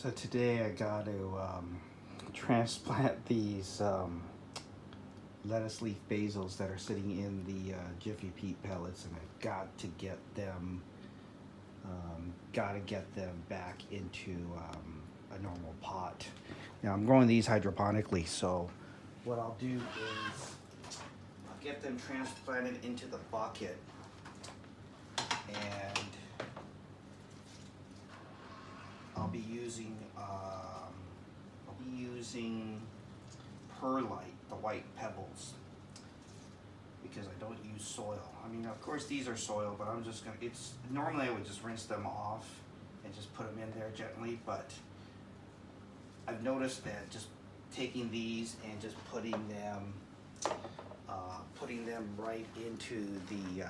So today I got to transplant these lettuce leaf basils that are sitting in the Jiffy Peat Pellets, and I've got to get them back into a normal pot. Now I'm growing these hydroponically, so what I'll do is I'll get them transplanted into the bucket, and I'll be using perlite, the white pebbles, because I don't use soil. I mean, of course these are soil, but I'm just gonna, normally I would just rinse them off and just put them in there gently, but I've noticed that just taking these and just putting them right into the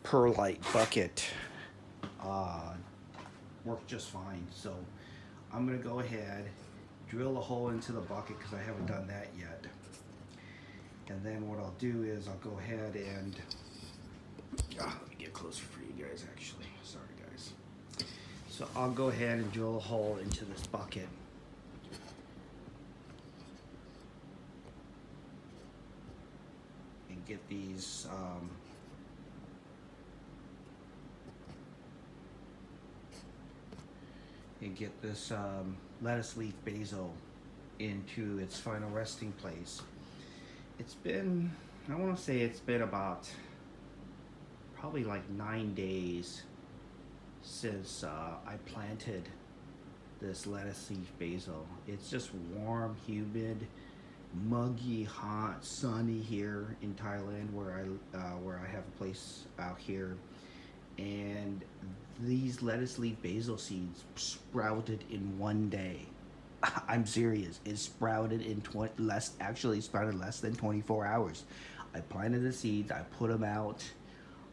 perlite bucket worked just fine. So I'm gonna go ahead, drill a hole into the bucket because I haven't done that yet. And then what I'll do is I'll go ahead and let me get closer for you guys actually. Sorry guys. So I'll go ahead and drill a hole into this bucket. And get these lettuce leaf basil into its final resting place. It's been, I want to say it's been about probably like 9 days since I planted this lettuce leaf basil. It's just warm, humid, muggy, hot, sunny here in Thailand where I have a place out here, and these lettuce leaf basil seeds sprouted in 1 day. I'm serious. It sprouted in sprouted less than 24 hours. I planted the seeds. I put them out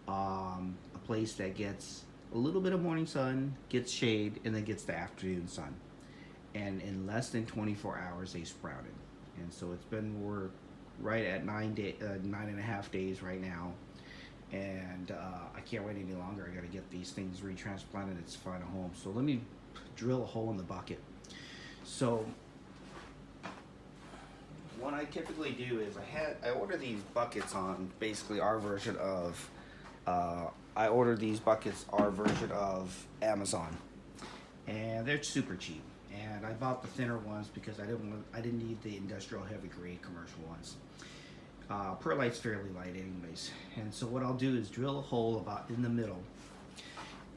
a place that gets a little bit of morning sun, gets shade, and then gets the afternoon sun. And in less than 24 hours, they sprouted. And so we're right at 9.5 days right now. And I can't wait any longer. I got to get these things retransplanted its final home. So let me drill a hole in the bucket. So what I typically do is I order these buckets on basically our version of Amazon, and they're super cheap. And I bought the thinner ones because I didn't need the industrial heavy grade commercial ones. Perlite's fairly light anyways, and so what I'll do is drill a hole about in the middle,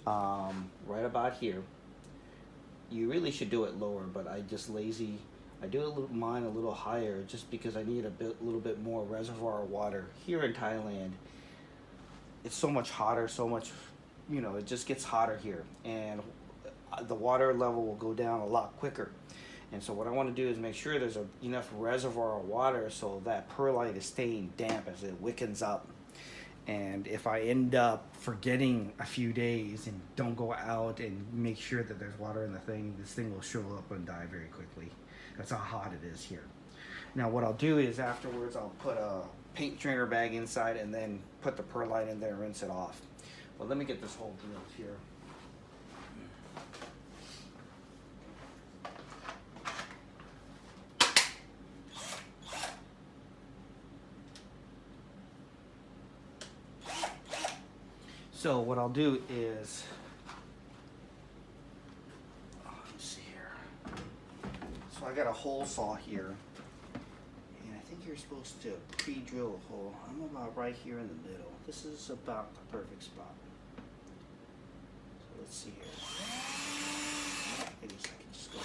right about here. You really should do it lower, but I just lazy. I do mine a little higher just because I need little bit more reservoir water. Here in Thailand, it's so much hotter, it just gets hotter here, and the water level will go down a lot quicker. And so what I want to do is make sure there's enough reservoir of water so that perlite is staying damp as it wickens up. And if I end up forgetting a few days and don't go out and make sure that there's water in the thing, this thing will shrivel up and die very quickly. That's how hot it is here. Now what I'll do is afterwards I'll put a paint strainer bag inside and then put the perlite in there and rinse it off. But let me get this hole drilled here. So what I'll do is, let's see here. So I got a hole saw here, and I think you're supposed to pre-drill a hole. I'm about right here in the middle. This is about the perfect spot. So let's see here. I guess I can just go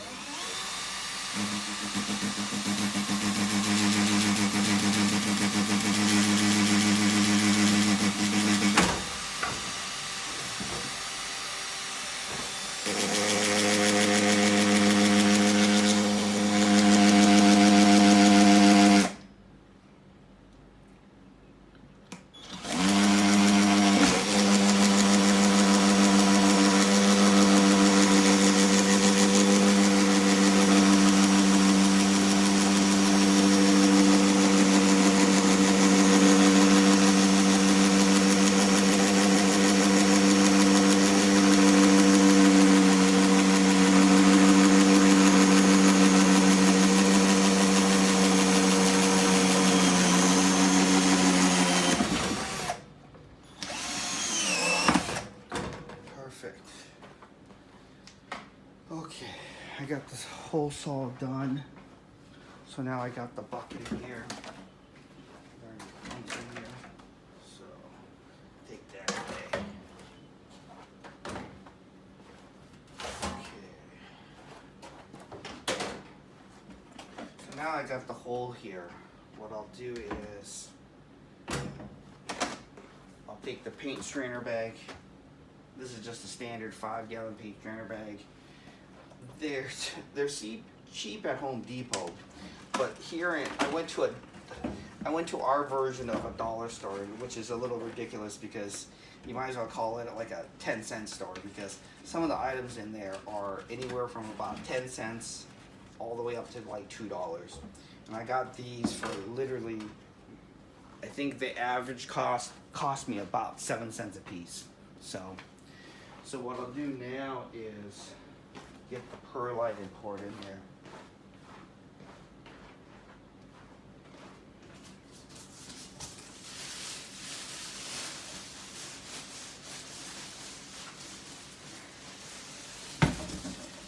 Perfect. Okay, I got this hole saw done. So now I got the bucket here. So take that away. Okay. So now I got the hole here. What I'll do is I'll take the paint strainer bag. This is just a standard 5-gallon paint strainer bag. They're cheap at Home Depot, but here I went to our version of a dollar store, which is a little ridiculous because you might as well call it like a 10-cent store, because some of the items in there are anywhere from about 10 cents all the way up to like $2. And I got these for literally, I think the average cost me about 7 cents a piece. So what I'll do now is get the perlite and pour it in there.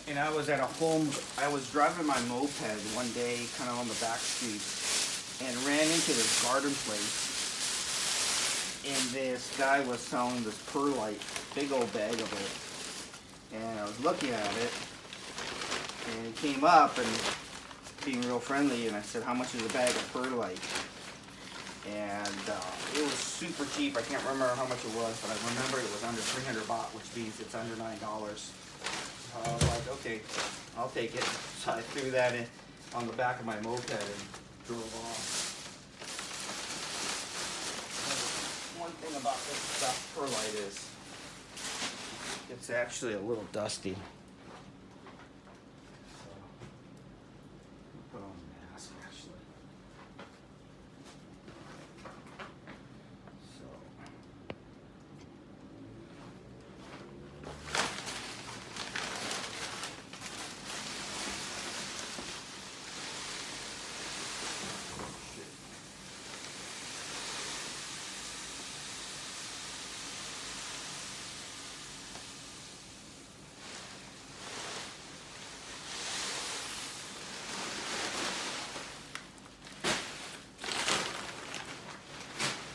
And I was driving my moped one day kind of on the back street and ran into this garden place. And this guy was selling this perlite, big old bag of it. And I was looking at it, and he came up and being real friendly, and I said, how much is a bag of perlite? And it was super cheap. I can't remember how much it was, but I remember it was under 300 baht, which means it's under $9. I was like, okay, I'll take it. So I threw that in on the back of my moped and drove off. One thing about this stuff, perlite, is it's actually a little dusty. So, I'll put on a mask actually. So.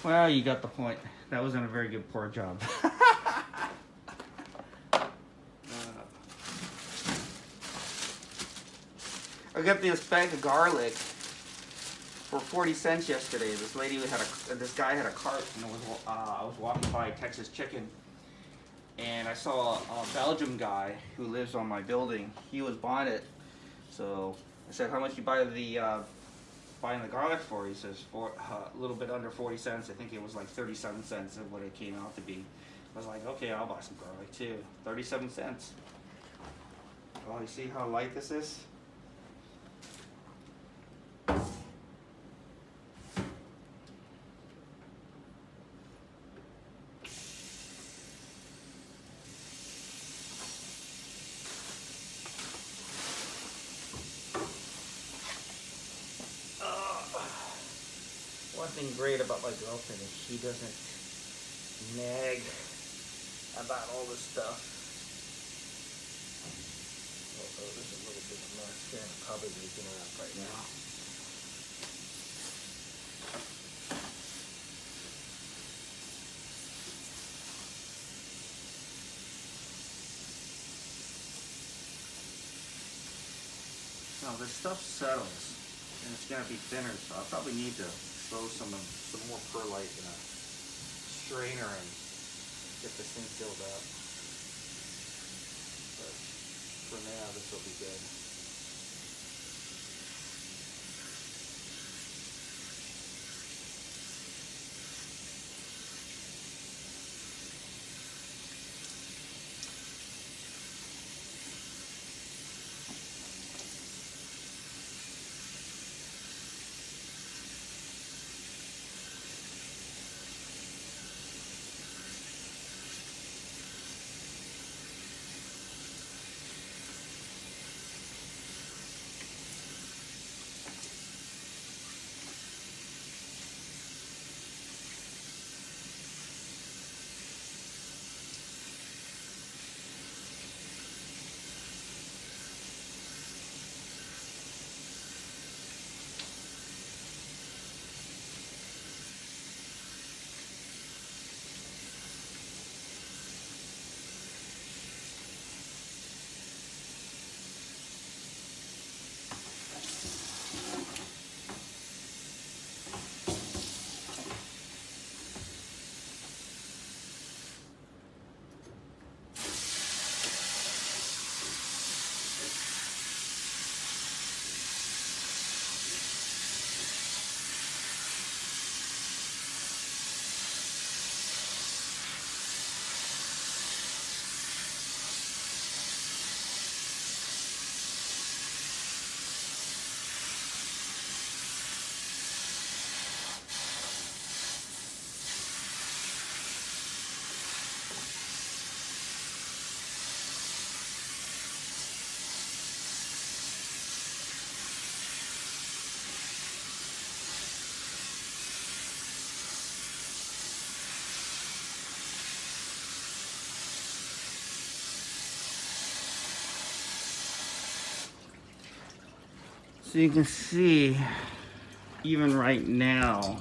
Well, you got the point. That wasn't a very good pour job. I got this bag of garlic for 40 cents yesterday. This guy had a cart, and I was walking by Texas Chicken, and I saw a Belgium guy who lives on my building. He was buying it, so I said, "How much you buying the garlic for?" He says, "For a little bit under 40 cents. I think it was like 37 cents of what it came out to be." I was like, "Okay, I'll buy some garlic too. 37 cents." Well, you see how light this is? One thing great about my girlfriend is she doesn't nag about all this stuff. Oh, there's a little bit of mess here. I'm probably making it up right now. Now this stuff settles, and it's going to be thinner, so I'll probably need to throw some more perlite in a strainer and get this thing filled up. But for now, this will be good. So you can see, even right now,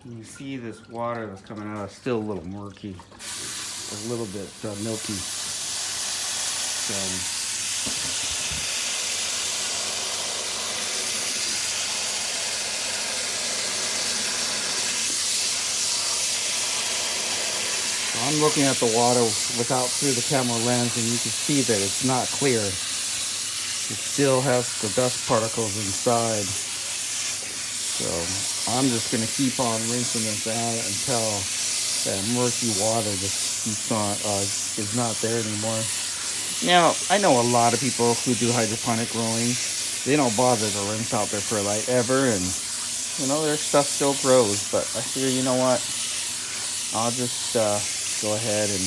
you see this water that's coming out. It's still a little murky, a little bit milky. So I'm looking at the water without through the camera lens, and you can see that it's not clear. It still has the dust particles inside. So I'm just going to keep on rinsing this out until that murky water just keeps on, is not there anymore. Now, I know a lot of people who do hydroponic growing, they don't bother to rinse out their perlite ever, and you know, their stuff still grows. But I figure, you know what, I'll just go ahead and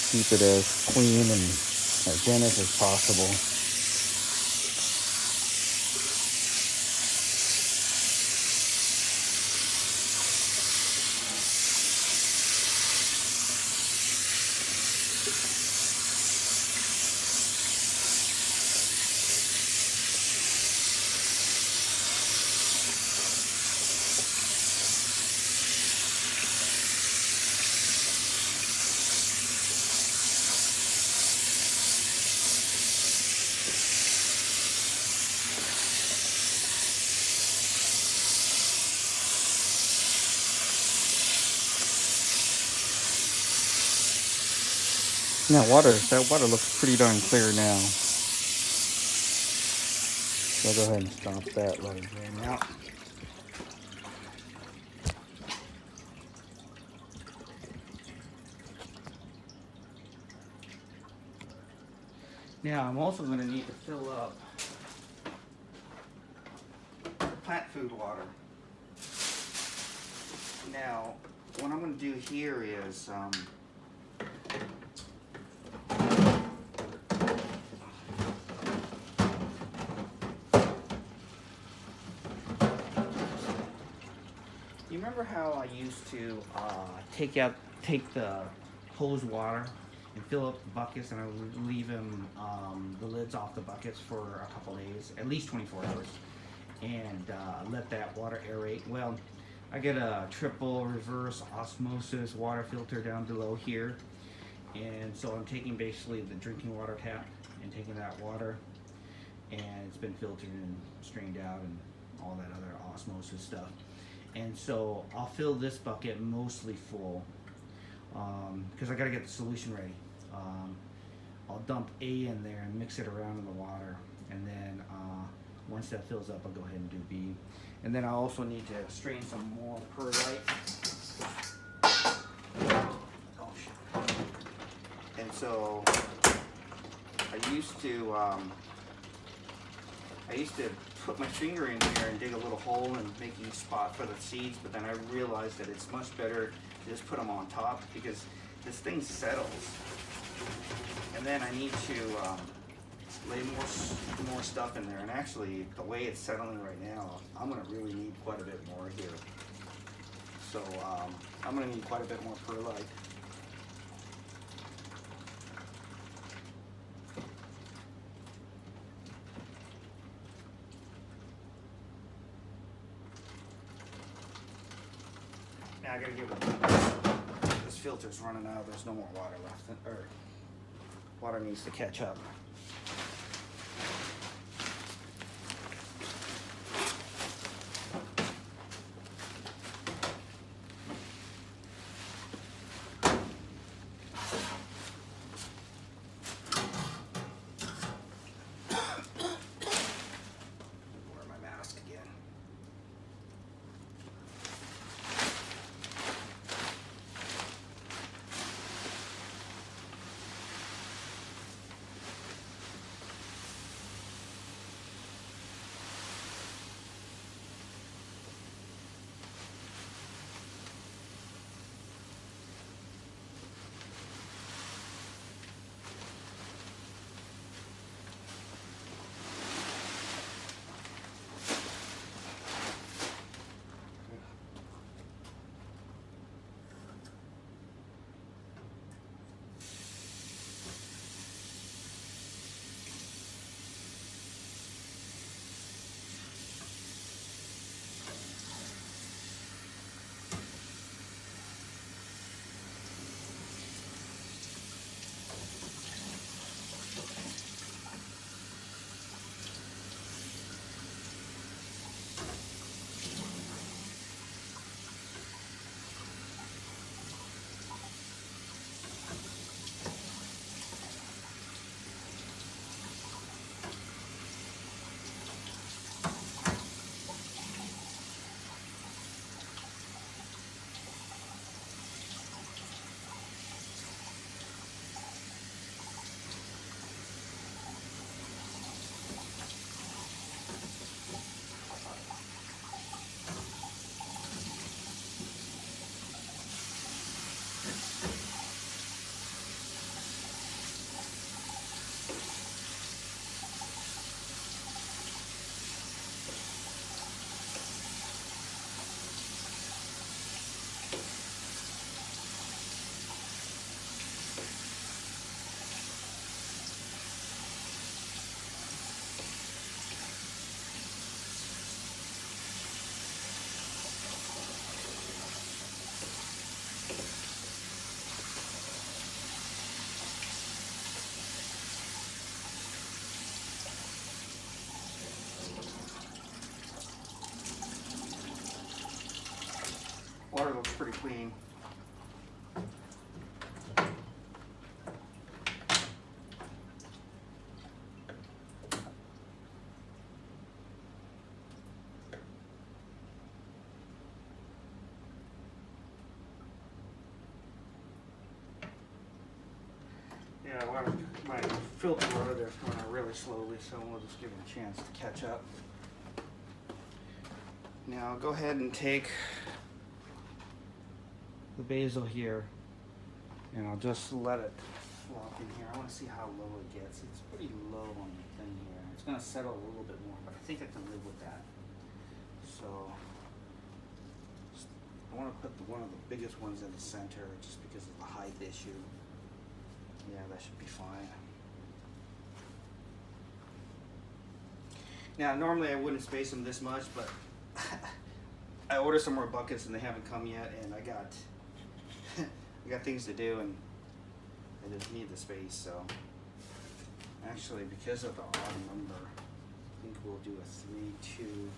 keep it as clean and hygienic as possible. Now that water looks pretty darn clear now. So I'll go ahead and stop that, let it drain out. Now I'm also going to need to fill up plant food water. Now, what I'm going to do here is you remember how I used to take the hose water and fill up the buckets, and I would leave them the lids off the buckets for a couple days, at least 24 hours, and let that water aerate? Well, I get a triple reverse osmosis water filter down below here, and so I'm taking basically the drinking water tap and taking that water, and it's been filtered and strained out and all that other osmosis stuff. And so I'll fill this bucket mostly full because I got to get the solution ready. I'll dump A in there and mix it around in the water, and then once that fills up, I'll go ahead and do B. And then I also need to strain some more perlite. Oh shit! And so I used to put my finger in here and dig a little hole and make each spot for the seeds, but then I realized that it's much better to just put them on top because this thing settles. And then I need to lay more stuff in there. And actually, the way it's settling right now, I'm going to really need quite a bit more here. So I'm going to need quite a bit more perlite. Now I gotta get this filter's running out. There's no more water left, or water needs to catch up. Yeah, my filter water there's going out really slowly, so we'll just give it a chance to catch up. Now I'll go ahead and take the basil here, and I'll just let it flop in here. I want to see how low it gets. It's pretty low on the thing here. It's going to settle a little bit more, but I think I can live with that. So I want to put one of the biggest ones in the center just because of the height issue. Yeah, that should be fine. Now, normally I wouldn't space them this much, but I ordered some more buckets and they haven't come yet, and I got I got things to do and I just need the space. So actually, because of the odd number, I think we'll do a 3, 2,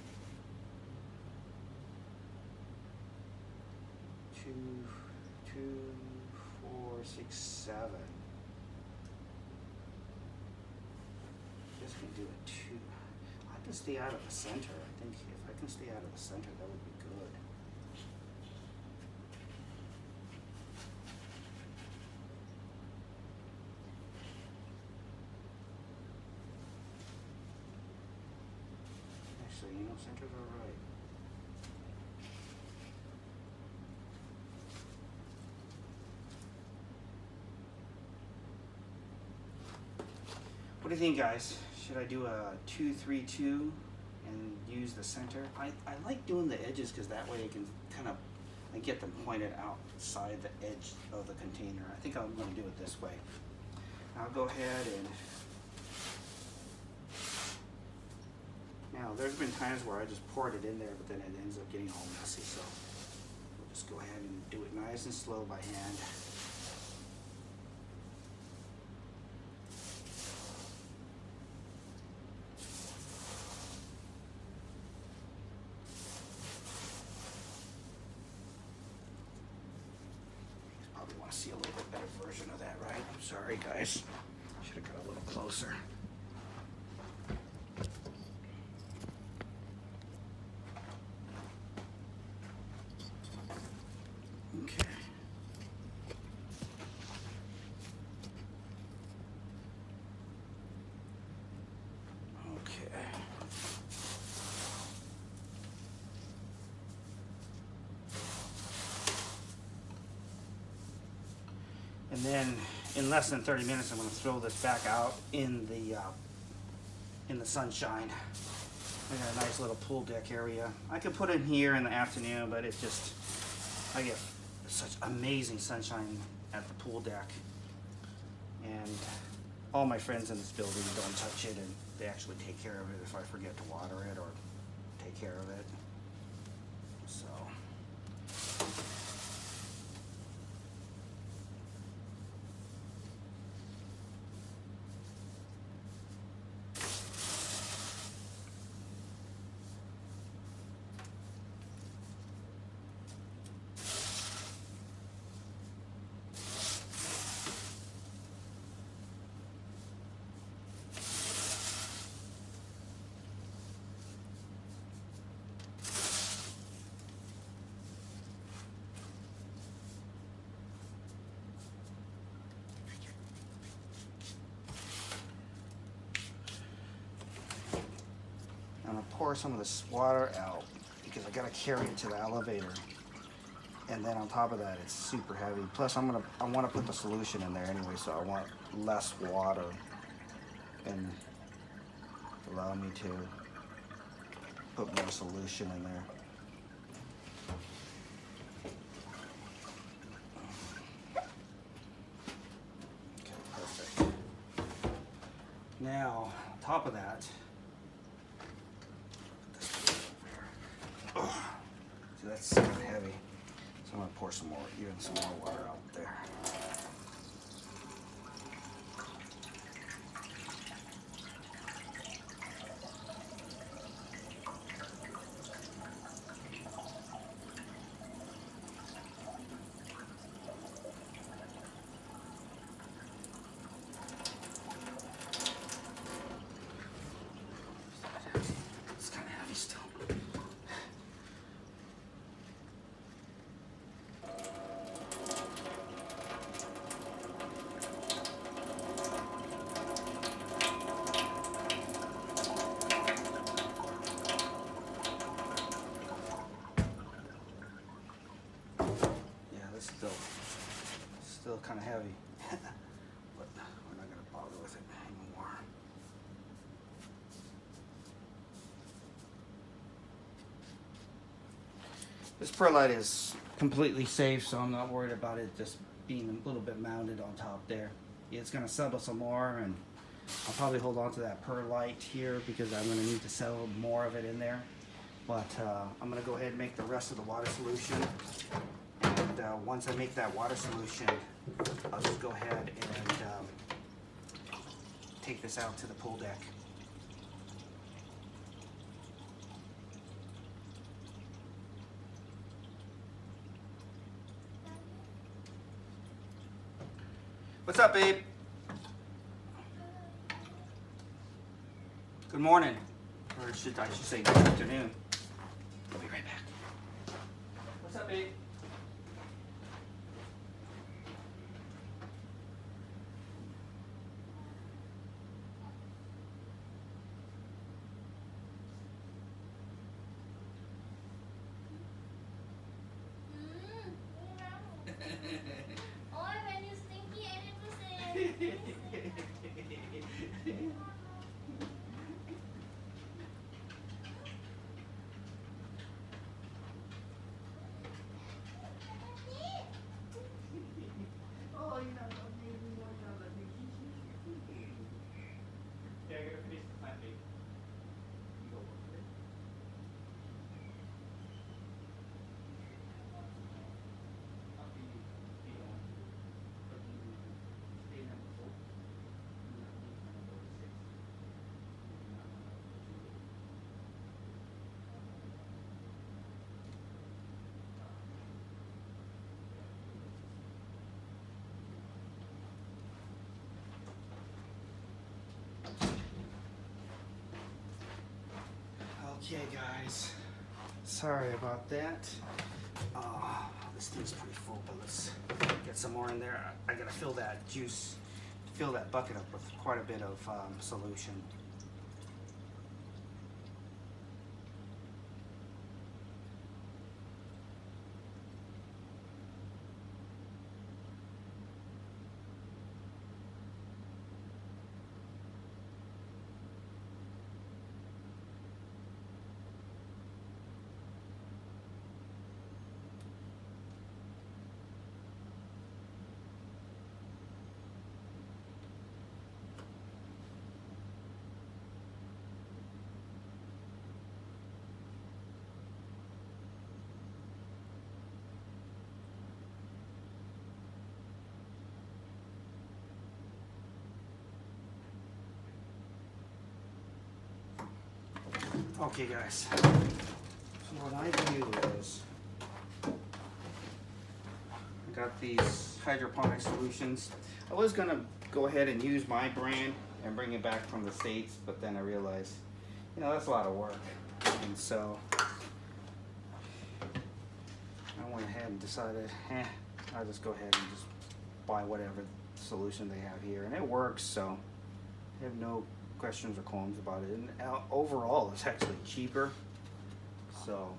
2, 2, 4, 6, 7. Just gonna do a 2. I can stay out of the center. I think if I can stay out of the center, that would be good. Actually, you know, center's all right. What do you think, guys? Should I do a 2, 3, 2 and use the center? I like doing the edges because that way I can kind of get them pointed outside the edge of the container. I think I'm going to do it this way. I'll go ahead and now there's been times where I just poured it in there, but then it ends up getting all messy. So we'll just go ahead and do it nice and slow by hand. See a little bit better version of that, right? I'm sorry, guys. Should have got a little closer. Okay. Okay. And then in less than 30 minutes, I'm going to throw this back out in the sunshine. I got a nice little pool deck area. I could put it here in the afternoon, but it's just, I get such amazing sunshine at the pool deck. And all my friends in this building don't touch it, and they actually take care of it if I forget to water it or take care of it. So. I'm gonna pour some of this water out because I gotta carry it to the elevator. And then on top of that, it's super heavy. Plus, I want to put the solution in there anyway, so I want less water and allow me to put more solution in there. Okay, perfect. Now, on top of that, see, that's super heavy. So I'm gonna pour some more water out there. It's kind of heavy still. This perlite is completely safe, so I'm not worried about it just being a little bit mounded on top there. It's gonna settle some more, and I'll probably hold on to that perlite here because I'm gonna need to settle more of it in there. But I'm gonna go ahead and make the rest of the water solution. And once I make that water solution, I'll just go ahead and take this out to the pool deck. What's up, babe? Good morning. Or I should say good afternoon. I'll be right back. What's up, babe? Okay, guys, sorry about that. This thing's pretty full, but let's get some more in there. I gotta fill that juice, fill that bucket up with quite a bit of solution. Okay, guys, so what I do is I got these hydroponic solutions. I was gonna go ahead and use my brand and bring it back from the States, but then I realized, you know, that's a lot of work, and so I went ahead and decided, I'll just go ahead and just buy whatever solution they have here, and it works, so I have no questions or qualms about it. And overall, it's actually cheaper. So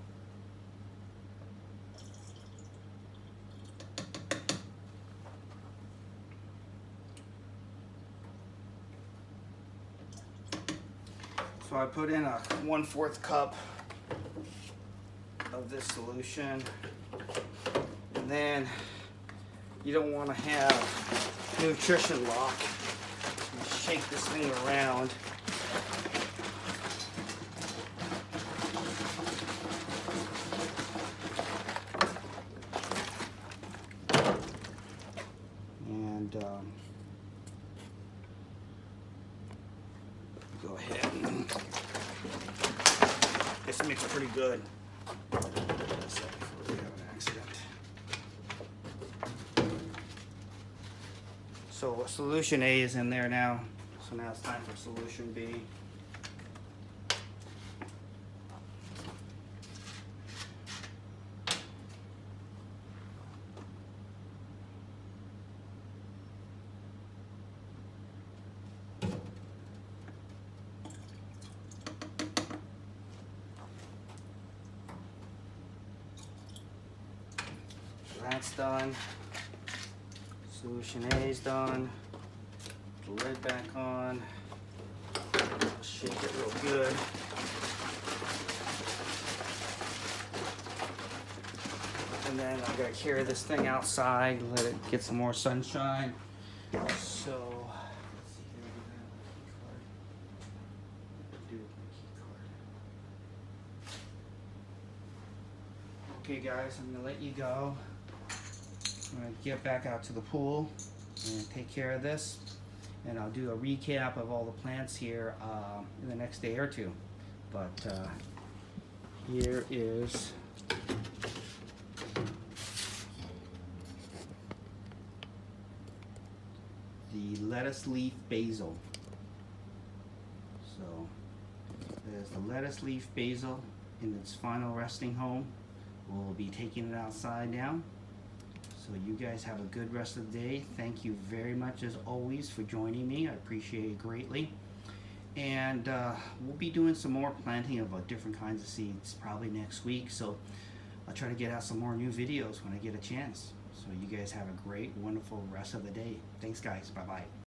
I put in a 1/4 cup of this solution, and then you don't want to have nutrition lock. Shake this thing around. And go ahead and this mixed pretty good. Before we have an accident. So solution A is in there now. So now it's time for solution B. So that's done. Solution A is done. Put the lid back on. Shake it real good. And then I gotta carry this thing outside, let it get some more sunshine. So, let's see here, what do I have a key card? What do with my key card? Okay guys, I'm gonna let you go. I'm gonna get back out to the pool and take care of this. And I'll do a recap of all the plants here in the next day or two. But here is the lettuce leaf basil. So there's the lettuce leaf basil in its final resting home. We'll be taking it outside now. So you guys have a good rest of the day. Thank you very much as always for joining me. I appreciate it greatly. And we'll be doing some more planting of different kinds of seeds probably next week. So I'll try to get out some more new videos when I get a chance. So you guys have a great, wonderful rest of the day. Thanks guys. Bye-bye.